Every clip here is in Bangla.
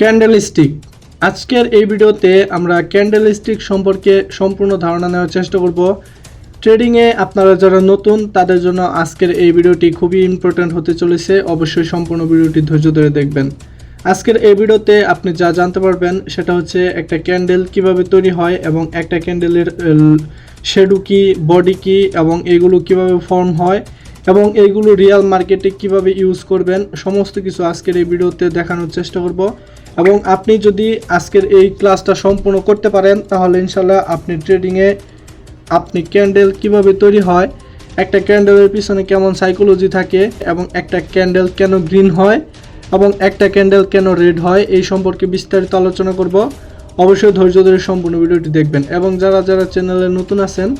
ক্যান্ডেলস্টিক। আজকের এই ভিডিওতে আমরা ক্যান্ডেলস্টিক সম্পর্কে সম্পূর্ণ ধারণা নেওয়ার চেষ্টা করব। ট্রেডিংয়ে আপনারা যারা নতুন তাদের জন্য আজকের এই ভিডিওটি খুবই ইম্পর্ট্যান্ট হতে চলেছে। অবশ্যই সম্পূর্ণ ভিডিওটি ধৈর্য ধরে দেখবেন। আজকের এই ভিডিওতে আপনি যা জানতে পারবেন সেটা হচ্ছে একটা ক্যান্ডেল কিভাবে তৈরি হয় এবং একটা ক্যান্ডেলের শ্যাডো কি, বডি কি এবং এগুলো কিভাবে ফর্ম হয় এবং এইগুলো রিয়েল মার্কেটে কিভাবে ইউজ করবেন সমস্ত কিছু আজকের এই ভিডিওতে দেখানোর চেষ্টা করব। এবং আপনি যদি আজকের এই ক্লাসটা সম্পূর্ণ করতে পারেন তাহলে ইনশাল্লাহ আপনি ট্রেডিংয়ে আপনি ক্যান্ডেল কিভাবে তৈরি হয়, একটা ক্যান্ডেলের পিছনে কেমন সাইকোলজি থাকে এবং একটা ক্যান্ডেল কেন গ্রিন হয় এবং একটা ক্যান্ডেল কেন রেড হয় এই সম্পর্কে বিস্তারিত আলোচনা করব। অবশ্যই ধৈর্য ধরে সম্পূর্ণ ভিডিওটি দেখবেন এবং যারা যারা চ্যানেলে নতুন আছেন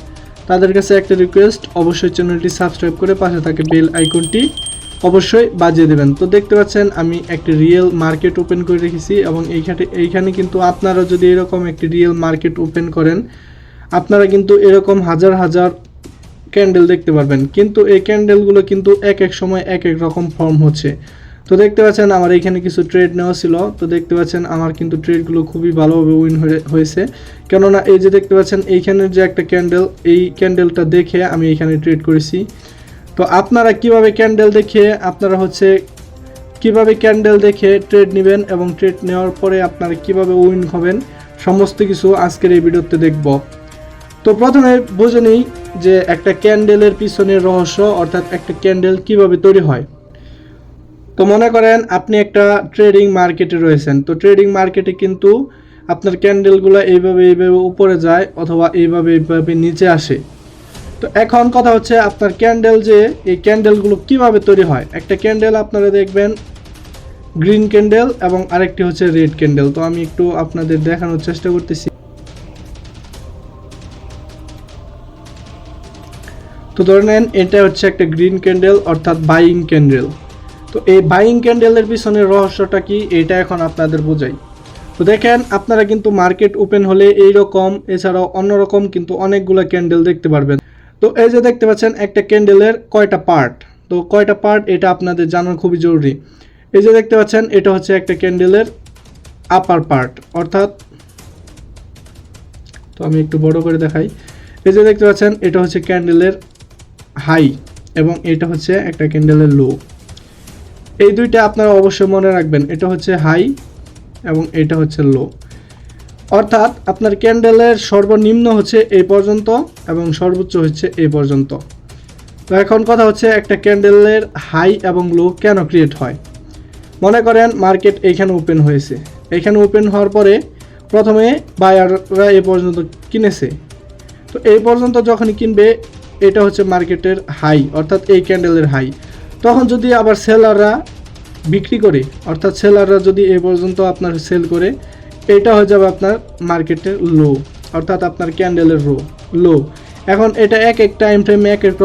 তাদের কাছে একটা রিকোয়েস্ট, অবশ্যই চ্যানেলটি সাবস্ক্রাইব করে পাশে থাকে বেল আইকনটি অবশ্যই বাজিয়ে দেবেন। তো দেখতে পাচ্ছেন আমি একটি রিয়েল মার্কেট ওপেন করে রেখেছি এবং এইখানে কিন্তু আপনারা যদি এরকম একটি রিয়েল মার্কেট ওপেন করেন আপনারা কিন্তু এরকম হাজার হাজার ক্যান্ডেল দেখতে পারবেন, কিন্তু এই ক্যান্ডেলগুলো কিন্তু এক এক সময় এক এক রকম ফর্ম হচ্ছে। তো দেখতে পাচ্ছেন আমার এইখানে কিছু ট্রেড নেওয়া ছিল, তো দেখতে পাচ্ছেন আমার কিন্তু ট্রেডগুলো খুবই ভালোভাবে উইন হয়েছে। কেননা এই যে দেখতে পাচ্ছেন এইখানের যে একটা ক্যান্ডেল, এই ক্যান্ডেলটা দেখে আমি এইখানে ট্রেড করেছি। তো আপনারা কিভাবে ক্যান্ডেল দেখে ট্রেড নেবেন এবং ট্রেড নেওয়ার পরে আপনারা কিভাবে উইন হবেন সমস্ত কিছু আজকের এই ভিডিওতে দেখব। তো প্রথমে বুঝে নিই যে একটা ক্যান্ডেলের পিছনের রহস্য, অর্থাৎ একটা ক্যান্ডেল কিভাবে তৈরি হয়। তো মনে করেন আপনি একটা ট্রেডিং মার্কেটে রয়েছেন, তো ট্রেডিং মার্কেটে কিন্তু আপনার ক্যান্ডেলগুলো এইভাবে উপরে যায় অথবা এইভাবে নিচে আসে। তো এখন কথা হচ্ছে আপনার ক্যান্ডেল, যে এই ক্যান্ডেলগুলো কিভাবে তৈরি হয়। একটা ক্যান্ডেল আপনারা দেখবেন গ্রিন ক্যান্ডেল এবং আরেকটি হচ্ছে রেড ক্যান্ডেল। তো আমি একটু আপনাদের দেখানোর চেষ্টা করতেছি। তো ধরে নেন এটা হচ্ছে একটা গ্রিন ক্যান্ডেল অর্থাৎ বাইং ক্যান্ডেল। তো এই বাইং ক্যান্ডেলের পিছনের রহস্যটা কি এটা এখন আপনাদের বোঝাই। তো দেখেন আপনারা কিন্তু মার্কেট ওপেন হলে এইরকম এছাড়াও অন্যরকম কিন্তু অনেকগুলো ক্যান্ডেল দেখতে পারবেন। তো এই যে দেখতে পাচ্ছেন একটা ক্যান্ডেলের কয়টা পার্ট, তো কয়টা পার্ট এটা আপনাদের জানার খুবই জরুরি। এই যে দেখতে পাচ্ছেন এটা হচ্ছে একটা ক্যান্ডেলের আপার পার্ট, অর্থাৎ তো আমি একটু বড় করে দেখাই। এই যে দেখতে পাচ্ছেন এটা হচ্ছে ক্যান্ডেলের হাই এবং এটা হচ্ছে একটা ক্যান্ডেলের লো। এই দুইটা আপনারা অবশ্যই মনে রাখবেন, এটা হচ্ছে হাই এবং এটা হচ্ছে লো। অর্থাৎ আপনার ক্যান্ডেলের সর্বনিম্ন হচ্ছে এই পর্যন্ত এবং সর্বোচ্চ হচ্ছে এই পর্যন্ত। তো এখন কথা হচ্ছে একটা ক্যান্ডেলের হাই এবং লো কেন ক্রিয়েট হয়। মনে করেন মার্কেট এইখানে ওপেন হয়েছে, এইখানে ওপেন হওয়ার পরে প্রথমে বায়াররা এই পর্যন্ত কিনেছে। তো এই পর্যন্ত যখনই কিনবে এটা হচ্ছে মার্কেটের হাই, অর্থাৎ এই ক্যান্ডেলের হাই। তখন যদি আবার সেলাররা বিক্রি করে, অর্থাৎ সেলাররা যদি এই পর্যন্ত আপনার সেল করে, এটা হয়ে যাবে আপনার মার্কেটের লো, অর্থাৎ আপনার ক্যান্ডেলের লো। এখন এটা এক এক টাইম ফ্রেমে এক এক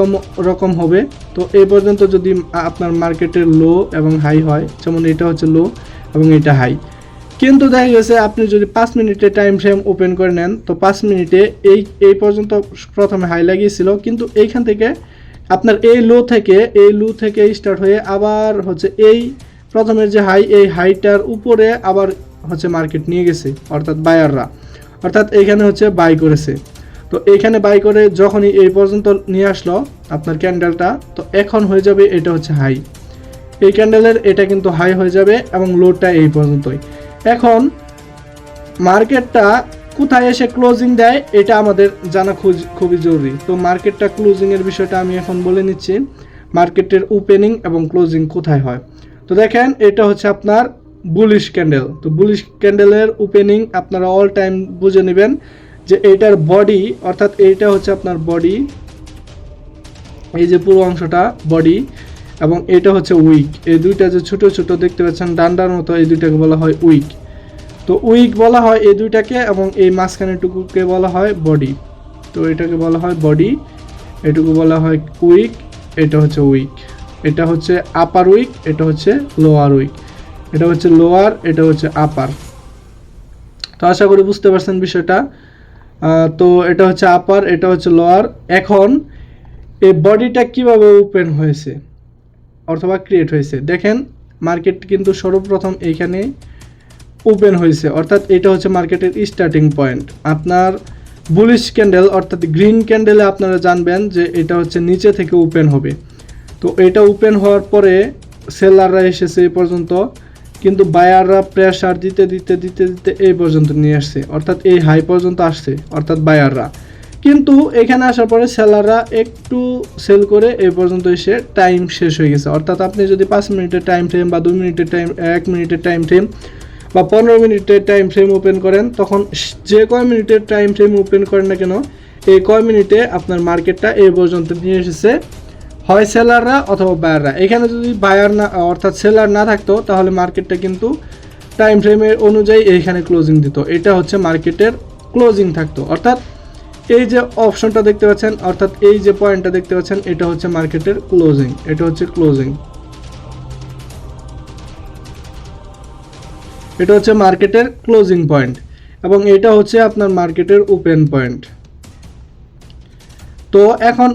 রকম হবে। তো এই পর্যন্ত যদি আপনার মার্কেটের লো এবং হাই হয়, যেমন এটা হচ্ছে লো এবং এটা হাই, কিন্তু দেখা গেছে আপনি যদি 5 মিনিটে টাইম ফ্রেম ওপেন করে নেন, তো 5 মিনিটে এই পর্যন্ত প্রথমে হাই লাগিয়েছিল, কিন্তু এইখান থেকে আপনার এই লো থেকে স্টার্ট হয়ে আবার হচ্ছে এই প্রথমের যে হাই, এই হাইটার উপরে আবার হচ্ছে মার্কেট নিয়ে গেছে, অর্থাৎ বায়াররা, অর্থাৎ এইখানে হচ্ছে বাই করেছে। তো এইখানে বাই করে যখনই এই পর্যন্ত নিয়ে আসলো আপনার ক্যান্ডেলটা, তো এখন হয়ে যাবে এটা হচ্ছে হাই, এই ক্যান্ডেলের এটা কিন্তু হাই হয়ে যাবে এবং লোটা এই পর্যন্তই। এখন মার্কেটটা কোথায় এসে ক্লোজিং দেয় এটা আমাদের জানা খুবই জরুরি। তো মার্কেটটা ক্লোজিংয়ের বিষয়টা আমি এখন বলে নিচ্ছি, মার্কেটের ওপেনিং এবং ক্লোজিং কোথায় হয়। তো দেখেন এটা হচ্ছে আপনার বুলিশ ক্যান্ডেল। তো বুলিশ ক্যান্ডেলের ওপেনিং আপনারা অল টাইম বুঝে নেবেন যে এইটার বডি, অর্থাৎ এইটা হচ্ছে আপনার বডি, এই যে পুরো অংশটা বডি এবং এটা হচ্ছে উইক। এই দুইটা যে ছোট ছোট দেখতে পাচ্ছেন ডান্ডার মতো, এই দুইটাকে বলা হয় উইক। তো উইক বলা হয় এই দুইটাকে এবং এই মাঝখানের টুকুকে বলা হয় বডি। তো এটাকে বলা হয় বডি, এটুকু বলা হয় উইক, এটা হচ্ছে উইক, এটা হচ্ছে আপার উইক, এটা হচ্ছে লোয়ার উইক, এটা হচ্ছে লোয়ার, এটা হচ্ছে আপার। তো আশা করি বুঝতে পারছেন বিষয়টা। তো এটা হচ্ছে আপার, এটা হচ্ছে লোয়ার। এখন এই বডিটা কিভাবে ওপেন হয়েছে অথবা ক্রিয়েট হয়েছে, দেখেন মার্কেট কিন্তু সর্বপ্রথম এইখানে ওপেন হয়েছে, অর্থাৎ এটা হচ্ছে মার্কেটের স্টার্টিং পয়েন্ট। আপনার বুলিশ ক্যান্ডেল অর্থাৎ গ্রিন ক্যান্ডেলে আপনারা জানবেন যে এটা হচ্ছে নিচে থেকে ওপেন হবে। তো এটা ওপেন হওয়ার পরে সেলাররা এসেছে এই পর্যন্ত, কিন্তু বায়াররা প্রেশার দিতে দিতে দিতে দিতে এই পর্যন্ত নিয়ে আসছে, অর্থাৎ এই হাই পর্যন্ত আসছে অর্থাৎ বায়াররা। কিন্তু এখানে আসার পরে সেলাররা একটু সেল করে এই পর্যন্ত এসে টাইম শেষ হয়ে গেছে। অর্থাৎ আপনি যদি 5 মিনিটের টাইম ফ্রেম বা 2 মিনিটের টাইম 1 মিনিটের টাইম ফ্রেম বা 15 মিনিটের টাইম ফ্রেম ওপেন করেন, তখন যে কয় মিনিটের টাইম ফ্রেম ওপেন করেন না কেন, এই কয় মিনিটে আপনার মার্কেটটা এই পর্যন্ত নিয়ে এসেছে হয় সেলাররা অথবা বায়াররা। এখানে যদি বায়ার না অর্থাৎ সেলার না থাকতো তাহলে মার্কেটটা কিন্তু টাইম ফ্রেমের অনুযায়ী এইখানে ক্লোজিং দিত, এটা হচ্ছে মার্কেটের ক্লোজিং থাকতো। অর্থাৎ এই যে অপশনটা দেখতে পাচ্ছেন অর্থাৎ এই যে পয়েন্টটা দেখতে পাচ্ছেন এটা হচ্ছে মার্কেটের ক্লোজিং, এটা হচ্ছে ক্লোজিং, এটা হচ্ছে মার্কেটের ক্লোজিং পয়েন্ট এবং এটা হচ্ছে আপনার মার্কেটের ওপেন পয়েন্ট। তো এখন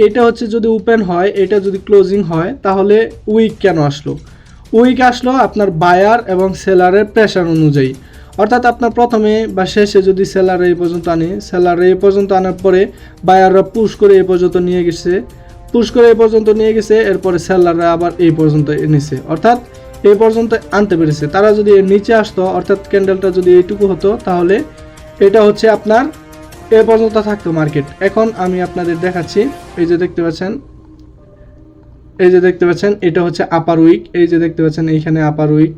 এটা হচ্ছে যদি ওপেন হয়, এটা যদি ক্লোজিং হয়, তাহলে উইক কেন আসলো? উইক আসলো আপনার বায়ার এবং সেলারের প্রেশার অনুযায়ী। অর্থাৎ আপনার প্রথমে বা শেষে যদি সেলার এই পর্যন্ত আনে, সেলার এই পর্যন্ত আনার পরে বায়াররা পুশ করে এই পর্যন্ত নিয়ে গেছে, পুশ করে এই পর্যন্ত নিয়ে গেছে, এরপরে সেলাররা আবার এই পর্যন্ত এনেছে, অর্থাৎ এই পর্যন্ত আনতে পেরেছে। তারা যদি এর নিচে আসতো অর্থাৎ ক্যান্ডেলটা যদি এইটুকু হতো, তাহলে এটা হচ্ছে আপনার এ পর্যন্ত থাকতো মার্কেট। এখন আমি আপনাদের দেখাচ্ছি, এই যে দেখতে পাচ্ছেন, এই যে দেখতে পাচ্ছেন এটা হচ্ছে আপার উইক, এই যে দেখতে পাচ্ছেন এইখানে আপার উইক।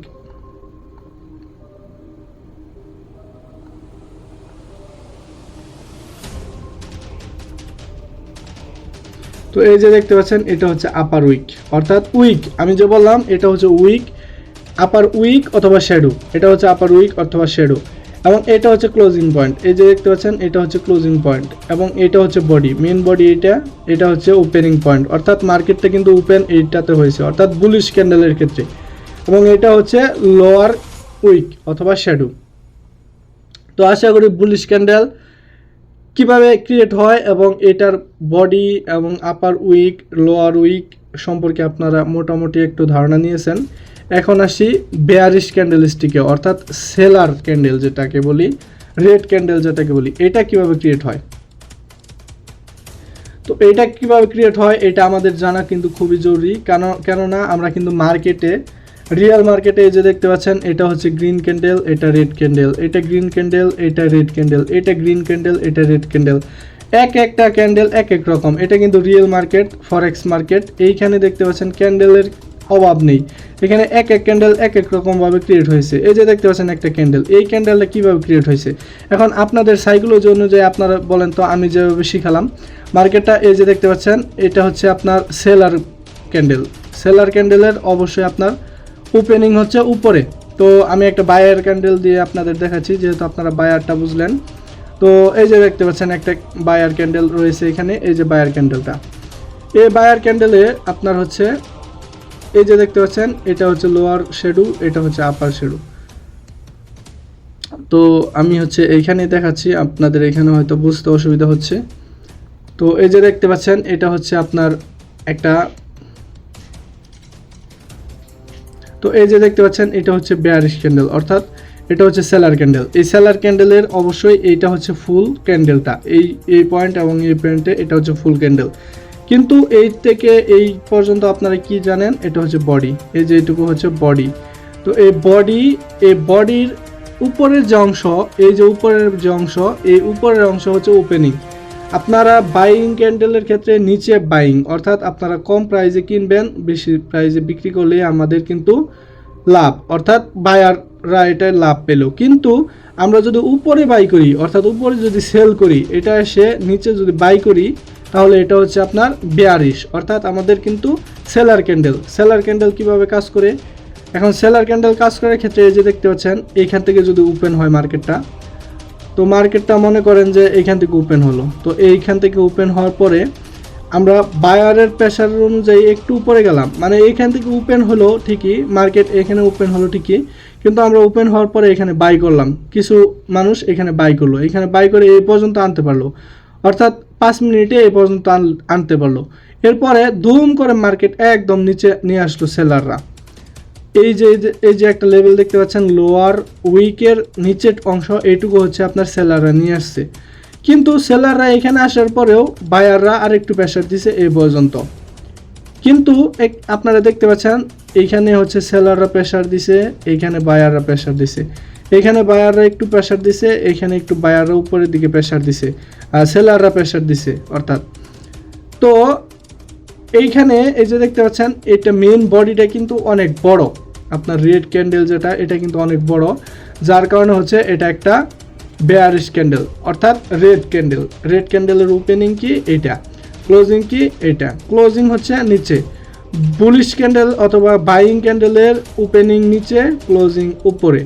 তো এই যে দেখতে পাচ্ছেন এটা হচ্ছে আপার উইক অর্থাৎ উইক, আমি যে বললাম এটা হচ্ছে উইক, আপার উইক অথবা শ্যাডো, এটা হচ্ছে আপার উইক অথবা শ্যাডো, এবং এটা হচ্ছে ক্লোজিং পয়েন্ট। এই যে দেখতে পাচ্ছেন এটা হচ্ছে ক্লোজিং পয়েন্ট এবং এটা হচ্ছে বডি, মেন বডি, এটা হচ্ছে ওপেনিং পয়েন্ট। অর্থাৎ মার্কেটটা কিন্তু ওপেন এইটাতে হয়েছে অর্থাৎ বুলিশ ক্যান্ডেলের ক্ষেত্রে, এবং এটা হচ্ছে লোয়ার উইক অথবা শ্যাডো। তো আশা করি বুলিশ ক্যান্ডেল কিভাবে ক্রিয়েট হয় এবং এটার বডি এবং আপার উইক লোয়ার উইক সম্পর্কে আপনারা মোটামুটি একটু ধারণা নিয়েছেন। এখন আসি বেয়ারিশ ক্যান্ডেলস্টিকে অর্থাৎ সেলার ক্যান্ডেল যেটাকে বলি, রেড ক্যান্ডেল যেটাকে বলি, এটা কিভাবে ক্রিয়েট হয়। তো এটা কিভাবে ক্রিয়েট হয় এটা আমাদের জানা কিন্তু খুবই জরুরি, কেননা আমরা কিন্তু মার্কেটে, রিয়েল মার্কেটে এই যে দেখতে পাচ্ছেন এটা হচ্ছে গ্রিন ক্যান্ডেল, এটা রেড ক্যান্ডেল, এটা গ্রিন ক্যান্ডেল, এটা রেড ক্যান্ডেল, এটা গ্রিন ক্যান্ডেল, এটা রেড ক্যান্ডেল, একটা ক্যান্ডেল এক এক রকম। এটা কিন্তু রিয়েল মার্কেট, ফরেক্স মার্কেট। এইখানে দেখতে পাচ্ছেন ক্যান্ডেলের অভাব নেই, এখানে এক ক্যান্ডেল এক এক রকমভাবে ক্রিয়েট হয়েছে। এই যে দেখতে পাচ্ছেন একটা ক্যান্ডেল, এই ক্যান্ডেলটা কীভাবে ক্রিয়েট হয়েছে। এখন আপনাদের সাইকোলজি অনুযায়ী আপনারা বলেন তো, আমি যেভাবে শিখালাম মার্কেটটা, এই যে দেখতে পাচ্ছেন এটা হচ্ছে আপনার সেলার ক্যান্ডেল, সেলার ক্যান্ডেলের অবশ্যই আপনার ওপেনিং হচ্ছে উপরে। তো আমি একটা বায়ার ক্যান্ডেল দিয়ে আপনাদের দেখাচ্ছি, যেহেতু আপনারা বায়ারটা বুঝলেন। তো এই যে দেখতে পাচ্ছেন একটা বায়ার ক্যান্ডেল রয়েছে এখানে, এই যে বায়ার ক্যান্ডেলটা, এই বায়ার ক্যান্ডেলে আপনার হচ্ছে এই যে দেখতে পাচ্ছেন এটা হচ্ছে লোয়ার শ্যাডো, এটা হচ্ছে আপার শ্যাডো। তো আমি হচ্ছে এইখানে দেখাচ্ছি, আপনাদের এখানে হয়তো বুঝতে অসুবিধা হচ্ছে। তো এই যে দেখতে পাচ্ছেন এটা হচ্ছে আপনার একটা, তো এই যে দেখতে পাচ্ছেন এটা হচ্ছে বেয়ারিশ ক্যান্ডেল অর্থাৎ এটা হচ্ছে সেলার ক্যান্ডেল। এই সেলার ক্যান্ডেলের অবশ্যই এইটা হচ্ছে ফুল ক্যান্ডেলটা, এই পয়েন্ট এবং এই পয়েন্টে এটা হচ্ছে ফুল ক্যান্ডেল। কিন্তু এই থেকে এই পর্যন্ত আপনারা কি জানেন, এটা হচ্ছে বডি, এই যে এইটুকু হচ্ছে বডি। তো এই বডির উপরের যে অংশ, এই যে উপরের যে অংশ, এই উপরের অংশ হচ্ছে ওপেনিং। আপনারা বাইং ক্যান্ডেলের ক্ষেত্রে নিচে বাইং অর্থাৎ আপনারা কম প্রাইসে কিনবেন, বেশি প্রাইসে বিক্রি করলে আমাদের কিন্তু লাভ, অর্থাৎ বায়াররা এটা লাভ পেল। কিন্তু আমরা যদি উপরে বাই করি অর্থাৎ উপরে যদি সেল করি, এটা এসে নিচে যদি বাই করি, তাহলে এটা হচ্ছে আপনার বেয়ারিশ অর্থাৎ আমাদের কিন্তু সেলার ক্যান্ডেল। সেলার ক্যান্ডেল কিভাবে কাজ করে, এখন সেলার ক্যান্ডেল কাজ করার ক্ষেত্রে এই যে দেখতে পাচ্ছেন এইখান থেকে যদি ওপেন হয় মার্কেটটা, তো মার্কেটটা মনে করেন যে এইখান থেকে ওপেন হলো, তো এইখান থেকে ওপেন হওয়ার পরে আমরা বায়ারের প্রেশার অনুযায়ী একটু উপরে গেলাম, মানে এইখান থেকে ওপেন হলো ঠিকই, মার্কেট এখানে ওপেন হলো ঠিকই, কিন্তু আমরা ওপেন হওয়ার পরে এখানে বাই করলাম, কিছু মানুষ এখানে বাই করলো, এখানে বাই করে এই পর্যন্ত আনতে পারলো, অর্থাৎ 5 মিনিটে এই পর্যন্ত আনতে পারলো। এরপরে ধুম করে মার্কেট একদম নিচে নিয়ে আসলো সেলাররা। এই যে একটা লেভেল দেখতে পাচ্ছেন, লোয়ার উইকের নিচের অংশ এইটুকু হচ্ছে আপনার সেলাররা নিয়ে আসছে, কিন্তু সেলাররা এখানে আসার পরেও বায়াররা আর একটু প্রেশার দিছে এই পর্যন্ত। কিন্তু আপনারা দেখতে পাচ্ছেন এইখানে হচ্ছে সেলাররা প্রেশার দিছে, এইখানে বায়াররা প্রেশার দিছে, এইখানে বায়াররা একটু প্রেশার দিছে, এইখানে একটু বায়াররা উপরের দিকে প্রেশার দিছে, আর সেলাররা প্রেশার দিছে অর্থাৎ। তো এইখানে এই যে দেখতে পাচ্ছেন এটা মেন বডিটা কিন্তু অনেক বড়, আপনার রেড ক্যান্ডেল যেটা এটা কিন্তু অনেক বড়, যার কারণে হচ্ছে এটা একটা বেয়ারিশ ক্যান্ডেল অর্থাৎ রেড ক্যান্ডেলের ওপেনিং কি এটা, ক্লোজিং কি এটা, ক্লোজিং হচ্ছে নিচে, বুলিশ ক্যান্ডেল অথবা বাইং ক্যান্ডেলের ওপেনিং নিচে, ক্লোজিং উপরে,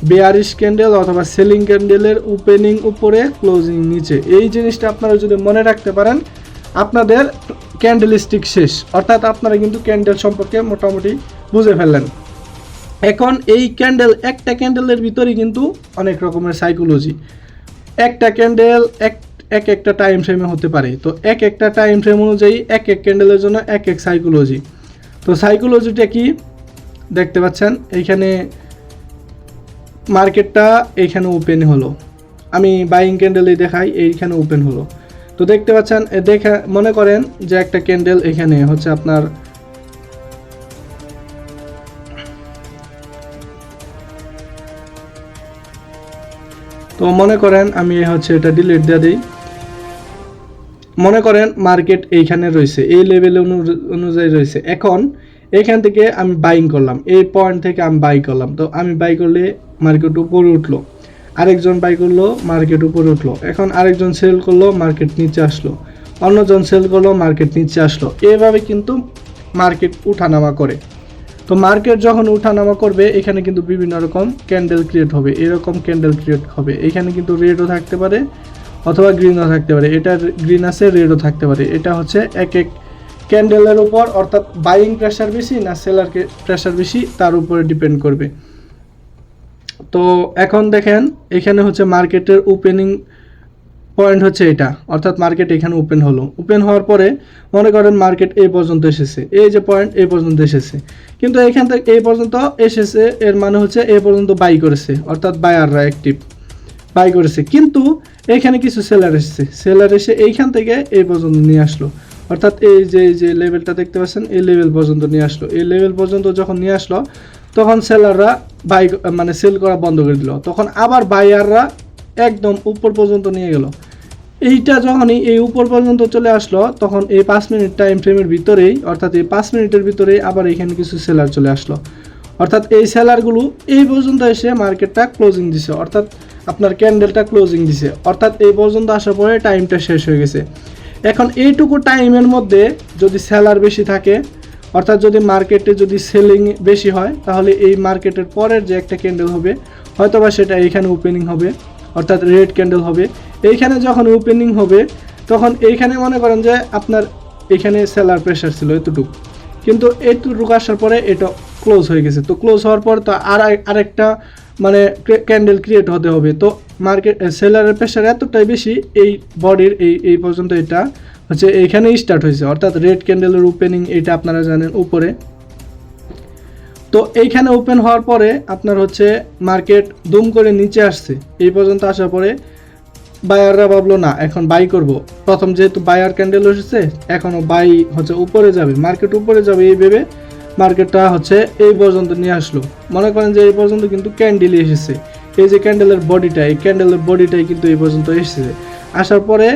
বেয়ারিশ ক্যান্ডেল অথবা সেলিং ক্যান্ডেলের ওপেনিং উপরে, ক্লোজিং নিচে। এই জিনিসটা আপনারা যদি মনে রাখতে পারেন আপনাদের ক্যান্ডেলস্টিক শেষ, অর্থাৎ আপনারা কিন্তু ক্যান্ডেল সম্পর্কে মোটামুটি বুঝে ফেললেন। এখন এই ক্যান্ডেল একটা ক্যান্ডেলের ভিতরেই কিন্তু অনেক রকমের সাইকোলজি, একটা ক্যান্ডেল একটা টাইম ফ্রেমে হতে পারে, তো একটা টাইম ফ্রেম অনুযায়ী এক ক্যান্ডেলের জন্য এক সাইকোলজি। তো সাইকোলজিটা কি দেখতে পাচ্ছেন, এইখানে মার্কেটটা এইখানে ওপেন হলো, আমি বাইং ক্যান্ডেলে দেখাই, এইখানে ওপেন হলো, তো দেখতে পাচ্ছেন দেখা মনে করেন যে একটা ক্যান্ডেল এখানে হচ্ছে আপনার তো মনে করেন আমি হচ্ছে এটা ডিলিট দিয়ে দিই, মনে করেন মার্কেট এইখানে রয়েছে, এই লেভেল অনুযায়ী রয়েছে, এখন এখান থেকে আমি বাইং করলাম, এই পয়েন্ট থেকে আমি বাই করলাম, তো আমি বাই করলে মার্কেট উপরে উঠলো, আরেকজন বাই করলো মার্কেট উপরে উঠলো, এখন আরেকজন সেল করলো মার্কেট নিচে আসলো, অন্যজন সেল করলো মার্কেট নিচে আসলো, এভাবে কিন্তু মার্কেট উঠানামা করে। তো মার্কেট যখন উঠানামা করবে এখানে কিন্তু বিভিন্ন রকম ক্যান্ডেল ক্রিয়েট হবে, এরকম ক্যান্ডেল ক্রিয়েট হবে, এখানে কিন্তু রেডও থাকতে পারে অথবা গ্রিনও থাকতে পারে, এটা গ্রিন আছে রেডও থাকতে পারে, এটা হচ্ছে এক ক্যান্ডেলের উপর, অর্থাৎ বাইং প্রেশার বেশি না সেলার প্রেশার বেশি তার উপরে ডিপেন্ড করবে। তো এখন দেখেন এখানে হচ্ছে মার্কেটের ওপেনিং পয়েন্ট হচ্ছে এটা, অর্থাৎ মার্কেট এখানে ওপেন হলো, ওপেন হওয়ার পরে মনে করেন মার্কেট এই পর্যন্ত এসেছে, এই যে পয়েন্ট এই পর্যন্ত এসেছে, কিন্তু এখান থেকে এই পর্যন্ত এসেছে এর মানে হচ্ছে এই পর্যন্ত বাই করেছে, অর্থাৎ বায়াররা অ্যাক্টিভ বাই করেছে, কিন্তু এখানে কিছু সেলার এসেছে, সেলার এসে এইখান থেকে এই পর্যন্ত নিয়ে আসলো, অর্থাৎ এই যে লেভেলটা দেখতে পাচ্ছেন এই লেভেল পর্যন্ত নিয়ে আসলো, এই লেভেল পর্যন্ত যখন নিয়ে আসলো তখন সেলাররা বাই মানে সেল করা বন্ধ করে দিল, তখন আবার বায়াররা একদম উপর পর্যন্ত নিয়ে গেল, এইটা যখনই এই উপর পর্যন্ত চলে আসলো তখন এই 5 মিনিট টাইম ফ্রেমের ভিতরেই, অর্থাৎ এই 5 মিনিটের ভিতরেই আবার এখানে কিছু সেলার চলে আসলো, অর্থাৎ এই সেলারগুলো এই পর্যন্ত এসে মার্কেটটা ক্লোজিং দিছে, অর্থাৎ আপনার ক্যান্ডেলটা ক্লোজিং দিছে, অর্থাৎ এই পর্যন্ত আসার পরে টাইমটা শেষ হয়ে গেছে। এখন এইটুকু টাইমের মধ্যে যদি সেলার বেশি থাকে, অর্থাৎ যদি মার্কেটে যদি সেলিং বেশি হয়, তাহলে এই মার্কেটের পরের যে একটা ক্যান্ডেল হবে হয়তোবা সেটা এইখানে ওপেনিং হবে, অর্থাৎ রেড ক্যান্ডেল হবে, এইখানে যখন ওপেনিং হবে তখন এইখানে মনে করেন যে আপনার এখানে সেলার প্রেশার ছিল এতটুকু, কিন্তু এতটুকু আসার পরে এটা ক্লোজ হয়ে গেছে, তো ক্লোজ হওয়ার পর তো আরেকটা মানে ক্যান্ডেল ক্রিয়েট হতে হবে, তো মার্কেট সেলারের প্রেশার এতটাই বেশি এই বডির এই পর্যন্ত এটা হচ্ছে এইখানেই স্টার্ট হয়েছে, অর্থাৎ রেড ক্যান্ডেলের ওপেনিং এটা আপনারা জানেন উপরে, তো এইখানে ওপেন হওয়ার পরে আপনার হচ্ছে মার্কেট দুম করে নিচে আসছে, এই পর্যন্ত আসার পরে বায়াররা ভাবলো না এখন বাই করব, প্রথম যেহেতু বায়ার ক্যান্ডেল এসেছে এখনও বাই হচ্ছে উপরে যাবে, মার্কেট উপরে যাবে এই ভেবে মার্কেটটা হচ্ছে এই পর্যন্ত নিয়ে আসলো, মনে করেন যে এই পর্যন্ত কিন্তু ক্যান্ডেলই এসেছে, এই যে ক্যান্ডেলের বডিটা এই ক্যান্ডেলের বডিটাই কিন্তু এই পর্যন্ত এসেছে, আসার পরে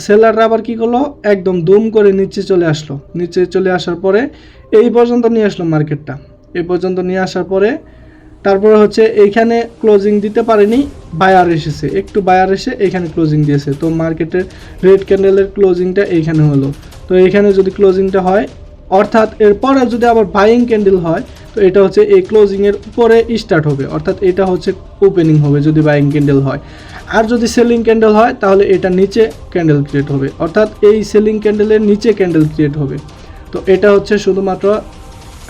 সেলাররা আবার কি করলো একদম দুম করে নিচে চলে আসলো, নিচে চলে আসার পরে এই পর্যন্ত নিয়ে আসলো মার্কেটটা, এই পর্যন্ত নিয়ে আসার পরে তারপরে হচ্ছে এইখানে ক্লোজিং দিতে পারেনি, বায়ার এসেছে, একটু বায়ার এসে এইখানে ক্লোজিং দিয়েছে, তো মার্কেটের রেড ক্যান্ডেলের ক্লোজিংটা এইখানে হলো, তো এইখানে যদি ক্লোজিংটা হয় অর্থাৎ এরপরে যদি আবার বাইং ক্যান্ডেল হয় তো এটা হচ্ছে এই ক্লোজিংয়ের উপরে স্টার্ট হবে, অর্থাৎ এটা হচ্ছে ওপেনিং হবে যদি বাইং ক্যান্ডেল হয়, আর যদি সেলিং ক্যান্ডেল হয় তাহলে এটা নিচে ক্যান্ডেল ক্রিয়েট হবে, অর্থাৎ এই সেলিং ক্যান্ডেলের নিচে ক্যান্ডেল ক্রিয়েট হবে। তো এটা হচ্ছে শুধুমাত্র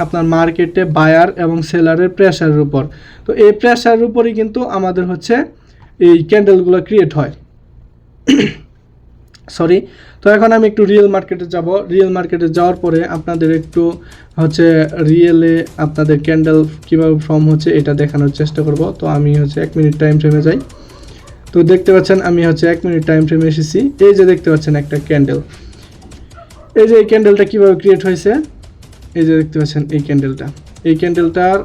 আপনার মার্কেটে বায়ার এবং সেলারের প্রেশারের উপর, তো এই প্রেশারের উপরই কিন্তু আমাদের হচ্ছে এই ক্যান্ডেলগুলো ক্রিয়েট হয়। সরি। তো এখন আমি একটু রিয়েল মার্কেটে যাব। রিয়েল মার্কেটে যাওয়ার পরে আপনাদের একটু হচ্ছে রিয়েলে আপনাদের ক্যান্ডেল কীভাবে ফর্ম হচ্ছে এটা দেখানোর চেষ্টা করব। তো আমি হচ্ছে 1 মিনিট টাইম ফ্রেমে যাই। তো দেখতে পাচ্ছেন আমি হচ্ছে 1 মিনিট টাইম ফ্রেমে এসেছি। এই যে দেখতে পাচ্ছেন একটা ক্যান্ডেল, এই যে এই ক্যান্ডেলটা কীভাবে ক্রিয়েট হয়েছে, এই যে দেখতে পাচ্ছেন এই ক্যান্ডেলটার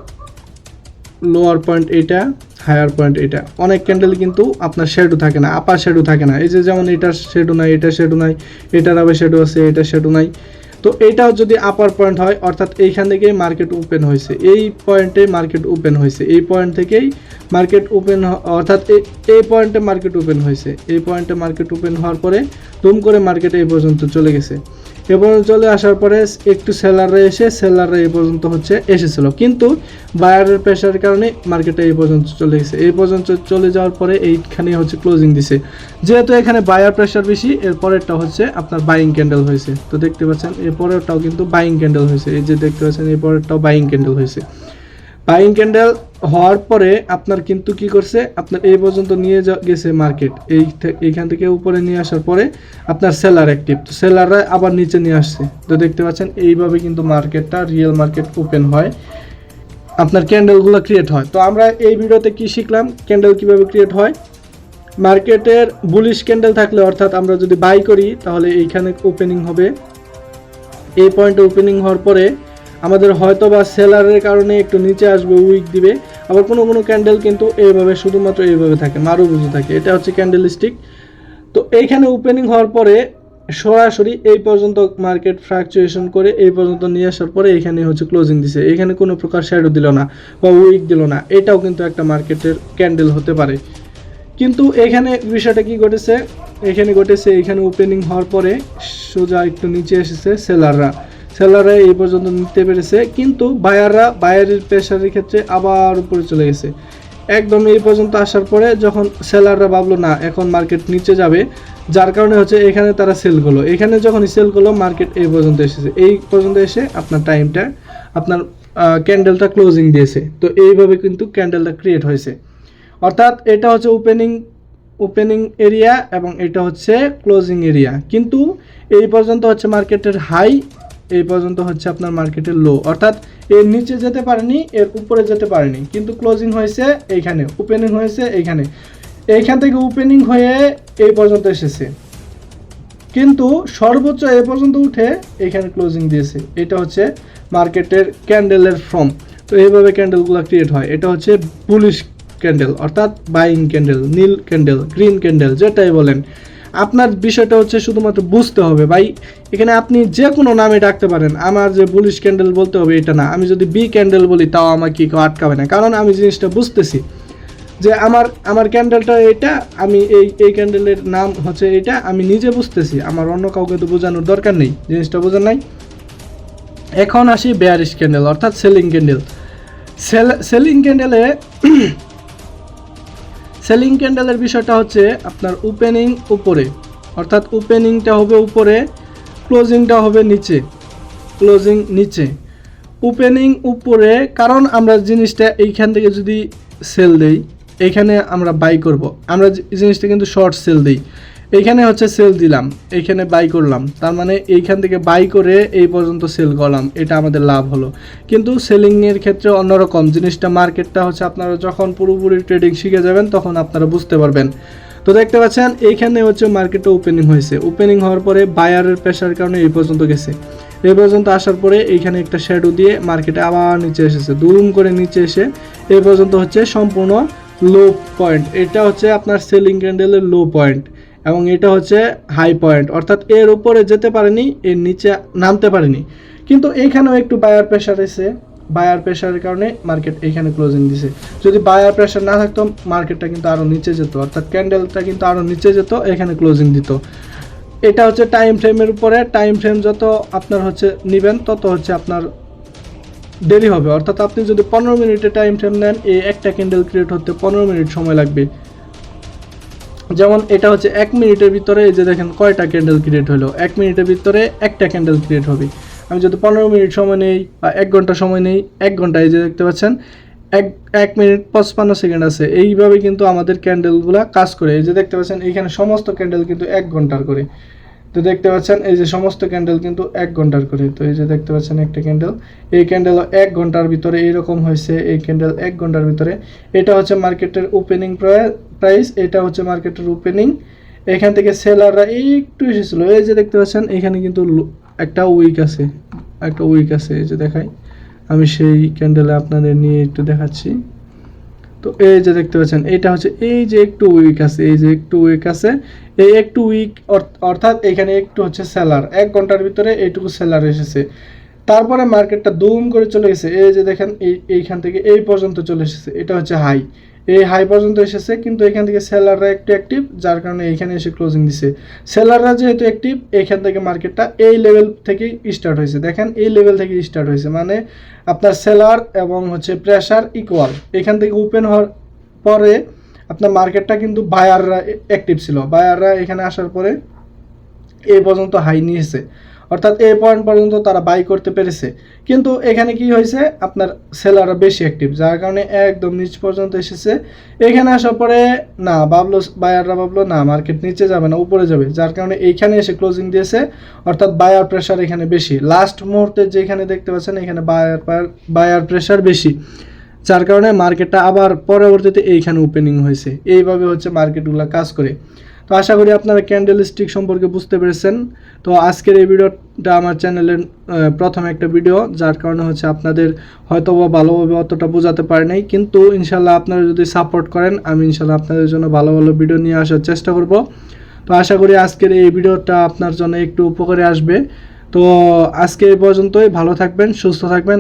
লোয়ার পয়েন্ট এটা, হায়ার পয়েন্ট এটা। অনেক ক্যান্ডেল কিন্তু আপনার শ্যাডো থাকে না, আপার শ্যাডো থাকে না। এই যে যেমন এটার শ্যাডো নাই, এটার শ্যাডো নাই, এটার আবার শ্যাডো আছে, এটার শ্যাডো নাই। তো এটাও যদি আপার পয়েন্ট হয়, অর্থাৎ এইখান থেকেই মার্কেট ওপেন হয়েছে, এই পয়েন্টে মার্কেট ওপেন হয়েছে, এই পয়েন্ট থেকেই মার্কেট ওপেন, অর্থাৎ এই পয়েন্টে মার্কেট ওপেন হয়েছে, এই পয়েন্টে মার্কেট ওপেন হওয়ার পরে দুম করে মার্কেট এই পর্যন্ত চলে গেছে। এ পর্যন্ত চলে আসার পরে একটু সেলাররা এই পর্যন্ত হচ্ছে এসেছিলো, কিন্তু বায়ারের প্রেশারের কারণে মার্কেটে এই পর্যন্ত চলে গেছে। এই পর্যন্ত চলে যাওয়ার পরে এইখানে হচ্ছে ক্লোজিং দিছে। যেহেতু এখানে বায়ার প্রেশার বেশি, এর পরেরটা হচ্ছে আপনার বাইং ক্যান্ডেল হয়েছে। তো দেখতে পাচ্ছেন এর পরেরটাও কিন্তু বাইং ক্যান্ডেল হয়েছে। এই যে দেখতে পাচ্ছেন এই পরেরটাও বাইং ক্যান্ডেল হয়েছে। বাইং ক্যান্ডেল হওয়ার পরে আপনার কিন্তু কি করছে, আপনার এই পর্যন্ত নিয়ে গেছে মার্কেট, এইখান থেকে উপরে নিয়ে আসার পরে আপনার সেলার অ্যাক্টিভ, তো সেলাররা আবার নিচে নিয়ে আসছে। তো দেখতে পাচ্ছেন এইভাবে কিন্তু মার্কেটটা, রিয়েল মার্কেট ওপেন হয়, আপনার ক্যান্ডেলগুলো ক্রিয়েট হয়। তো আমরা এই ভিডিওতে কি শিখলাম, ক্যান্ডেল কিভাবে ক্রিয়েট হয়। মার্কেটের বুলিশ ক্যান্ডেল থাকলে, অর্থাৎ আমরা যদি বাই করি তাহলে এইখানে ওপেনিং হবে, এই পয়েন্টে ওপেনিং হওয়ার পরে আমাদের হয়তো বা সেলারের কারণে একটু নিচে আসবে, উইক দিবে। আবার কোনো কোনো ক্যান্ডেল কিন্তু এইভাবে শুধুমাত্র এইভাবে থাকে, মারুবুজু থাকে, এটা হচ্ছে ক্যান্ডেল স্টিক। তো এইখানে ওপেনিং হওয়ার পরে সরাসরি এই পর্যন্ত মার্কেট ফ্লাকচুয়েশন করে এই পর্যন্ত নিয়ে আসার পরে এখানে হচ্ছে ক্লোজিং দিছে, এখানে কোনো প্রকার শ্যাডো দিল না বা উইক দিল না, এটাও কিন্তু একটা মার্কেটের ক্যান্ডেল হতে পারে। কিন্তু এখানে বিষয়টা কি ঘটেছে, এখানে ওপেনিং হওয়ার পরে সোজা একটু নিচে এসেছে সেলাররা এই পর্যন্ত নিতে পেরেছে, কিন্তু বায়ারের প্রেশারের ক্ষেত্রে আবার উপরে চলে গেছে। একদম এই পর্যন্ত আসার পরে যখন সেলাররা ভাবলো না এখন মার্কেট নিচে যাবে, যার কারণে হচ্ছে এখানে তারা সেল করলো। এখানে যখন সেল করলো মার্কেট এই পর্যন্ত এসেছে, এই পর্যন্ত এসে আপনার টাইমটা, আপনার ক্যান্ডেলটা ক্লোজিং দিয়েছে। তো এইভাবে কিন্তু ক্যান্ডেলটা ক্রিয়েট হয়েছে। অর্থাৎ এটা হচ্ছে ওপেনিং এরিয়া এবং এটা হচ্ছে ক্লোজিং এরিয়া। কিন্তু এই পর্যন্ত হচ্ছে মার্কেটের হাই, এই পর্যন্ত হচ্ছে আপনার মার্কেটের লো, অর্থাৎ এর নিচে যেতে পারেনি, এর উপরে যেতে পারেনি, কিন্তু ক্লোজিং হয়েছে এইখানে, ওপেনিং হয়েছে এইখান থেকে ওপেনিং হয়ে এই পর্যন্ত এসেছে, কিন্তু সর্বোচ্চ এই পর্যন্ত উঠে এইখানে ক্লোজিং দিয়েছে। এটা হচ্ছে মার্কেটের ক্যান্ডেলের ফর্ম। তো এইভাবে ক্যান্ডেলগুলো ক্রিয়েট হয়। এটা হচ্ছে বুলিশ ক্যান্ডেল, অর্থাৎ বাইং ক্যান্ডেল, নীল ক্যান্ডেল, গ্রিন ক্যান্ডেল, যেটাই বলেন। আপনার বিষয়টা হচ্ছে শুধুমাত্র বুঝতে হবে ভাই। এখানে আপনি যে কোনো নামে ডাকতে পারেন, আমার যে বুলিশ ক্যান্ডেল বলতে হবে এটা না। আমি যদি বি ক্যান্ডেল বলি তাও আমাকে কেউ আটকাবে না, কারণ আমি জিনিসটা বুঝতেছি যে আমার ক্যান্ডেলটা এটা, আমি এই ক্যান্ডেলের নাম হচ্ছে এটা, আমি নিজে বুঝতেছি, আমার অন্য কাউকে তো বোঝানোর দরকার নেই, জিনিসটা বোঝার নাই। এখন আসি বেয়ারিশ ক্যান্ডেল, অর্থাৎ সেলিং ক্যান্ডেল। সেলিং ক্যান্ডেলের বিষয়টা হচ্ছে আপনার ওপেনিং উপরে, অর্থাৎ ওপেনিংটা হবে উপরে, ক্লোজিংটা হবে নিচে। ওপেনিং উপরে, কারণ আমরা জিনিসটা এইখান থেকে যদি সেল দেই, এইখানে আমরা বাই করব, আমরা জিনিসটা কিন্তু শর্ট সেল দিই, এইখানে হচ্ছে সেল দিলাম, এইখানে বাই করলাম, তার মানে এইখান থেকে বাই করে এই পর্যন্ত সেল করলাম, এটা আমাদের লাভ হলো। কিন্তু সেলিংয়ের ক্ষেত্রে অন্যরকম জিনিসটা, মার্কেটটা হচ্ছে আপনারা যখন পুরোপুরি ট্রেডিং শিখে যাবেন তখন আপনারা বুঝতে পারবেন। তো দেখতে পাচ্ছেন এইখানে হচ্ছে মার্কেটটা ওপেনিং হয়েছে, ওপেনিং হওয়ার পরে বায়ারের প্রেশার কারণে এই পর্যন্ত গেছে, এই পর্যন্ত আসার পরে এইখানে একটা শ্যাডো দিয়ে মার্কেটে আবার নিচে এসেছে, দুম করে নিচে এসে এই পর্যন্ত হচ্ছে সম্পূর্ণ লো পয়েন্ট। এটা হচ্ছে আপনার সেলিং ক্যান্ডেলের লো পয়েন্ট এবং এটা হচ্ছে হাই পয়েন্ট, অর্থাৎ এর উপরে যেতে পারেনি, এর নিচে নামতে পারেনি। কিন্তু এইখানেও একটু বায়ার প্রেশার এসে, বায়ার প্রেশারের কারণে মার্কেট এইখানে ক্লোজিং দিছে। যদি বায়ার প্রেশার না থাকতো মার্কেটটা কিন্তু আরও নিচে যেত, অর্থাৎ ক্যান্ডেলটা কিন্তু আরও নিচে যেত, এখানে ক্লোজিং দিত। এটা হচ্ছে টাইম ফ্রেমের উপরে, টাইম ফ্রেম যত আপনার হচ্ছে নেবেন তত হচ্ছে আপনার দেরি হবে। অর্থাৎ আপনি যদি 15 মিনিটে টাইম ফ্রেম নেন, এই একটা ক্যান্ডেল ক্রিয়েট হতে 15 মিনিট সময় লাগবে। যেমন এটা হচ্ছে 1 মিনিটের ভিতরে, এই যে দেখেন কয়টা ক্যান্ডেল ক্রিয়েট হলো, 1 মিনিটের ভিতরে একটা ক্যান্ডেল ক্রিয়েট হবে। আমি যদি 15 মিনিট সময় নেই বা 1 ঘন্টা সময় নেই, 1 ঘন্টা, এই যে দেখতে পাচ্ছেন 1 মিনিট 55 সেকেন্ড আছে। এইভাবে কিন্তু আমাদের ক্যান্ডেলগুলো কাজ করে। এই যে দেখতে পাচ্ছেন এইখানে সমস্ত ক্যান্ডেল কিন্তু 1 ঘন্টার করে, তো দেখতে পাচ্ছেন এই যে সমস্ত ক্যান্ডেল কিন্তু 1 ঘন্টার করে। তো এই যে দেখতে পাচ্ছেন একটা ক্যান্ডেল, এই ক্যান্ডেল 1 ঘন্টার ভিতরে এইরকম হয়েছে, এই ক্যান্ডেল 1 ঘন্টার ভিতরে। এটা হচ্ছে মার্কেটের ওপেনিং প্রাইস, এটা হচ্ছে মার্কেটের ওপেনিং। এখান থেকে সেলাররা একটু এসেছিল, এই যে দেখতে পাচ্ছেন এখানে কিন্তু একটা উইক আছে, একটা উইক আছে, এই যে দেখাই আমি সেই ক্যান্ডেলে আপনাদের নিয়ে একটু দেখাচ্ছি। তো এই যে দেখতে পাচ্ছেন এটা হচ্ছে এই যে একটু উইক আছে, এই যে একটু উইক আছে, এই একটু উইক অর্থাৎ এখানে একটু হচ্ছে সেলার, 1 ঘন্টার ভিতরে এইটুকু সেলার এসেছে। তারপরে মার্কেটটা দুম করে চলে গেছে, এই যে দেখেন এইখান থেকে এই পর্যন্ত চলে এসেছে, এটা হচ্ছে হাই, এই হাই পর্যন্ত এসেছে, কিন্তু এখান থেকে সেলাররা একটু অ্যাক্টিভ, যার কারণে এইখানে এসে ক্লোজিং দিছে। সেলাররা যেহেতু অ্যাক্টিভ, এইখান থেকে মার্কেটটা এই লেভেল থেকেই স্টার্ট হয়েছে, দেখেন এই লেভেল থেকে স্টার্ট হয়েছে, মানে আপনার সেলার এবং হচ্ছে প্রেশার ইকুয়াল। এখান থেকে ওপেন হওয়ার পরে আপনার মার্কেটটা কিন্তু বায়াররা অ্যাক্টিভ ছিল, বায়াররা এখানে আসার পরে এই পর্যন্ত হাই নিয়েছে, অর্থাৎ এই পয়েন্ট পর্যন্ত তারা বাই করতে পেরেছে। কিন্তু এখানে কি হয়েছে, আপনার সেলাররা বেশি অ্যাক্টিভ, যার কারণে একদম নিচ পর্যন্ত এসেছে। এখানে আসার পরে না ভাবলো, বায়াররা ভাবলো না মার্কেট নিচে যাবে না উপরে যাবে, যার কারণে এইখানে এসে ক্লোজিং দিয়েছে, অর্থাৎ বায়ার প্রেশার এখানে বেশি। লাস্ট মুহূর্তে যেখানে দেখতে পাচ্ছেন এখানে বায়ার প্রেশার বেশি, যার কারণে মার্কেটটা আবার পরবর্তীতে এইখানে ওপেনিং হয়েছে। এইভাবে হচ্ছে মার্কেটগুলো কাজ করে। তো আশা করি আপনারা ক্যান্ডেল স্টিক সম্পর্কে বুঝতে পেরেছেন। তো আজকের এই ভিডিওটা আমার চ্যানেলের প্রথম একটা ভিডিও, যার কারণে হচ্ছে আপনাদের হয়তো বা ভালোভাবে অতটা বোঝাতে পারি নাই, কিন্তু ইনশাল্লাহ আপনারা যদি সাপোর্ট করেন আমি ইনশাল্লাহ আপনাদের জন্য ভালো ভালো ভিডিও নিয়ে আসার চেষ্টা করব। তো আশা করি আজকের এই ভিডিওটা আপনার জন্য একটু উপকারে আসবে। তো আজকে এই পর্যন্তই, ভালো থাকবেন, সুস্থ থাকবেন।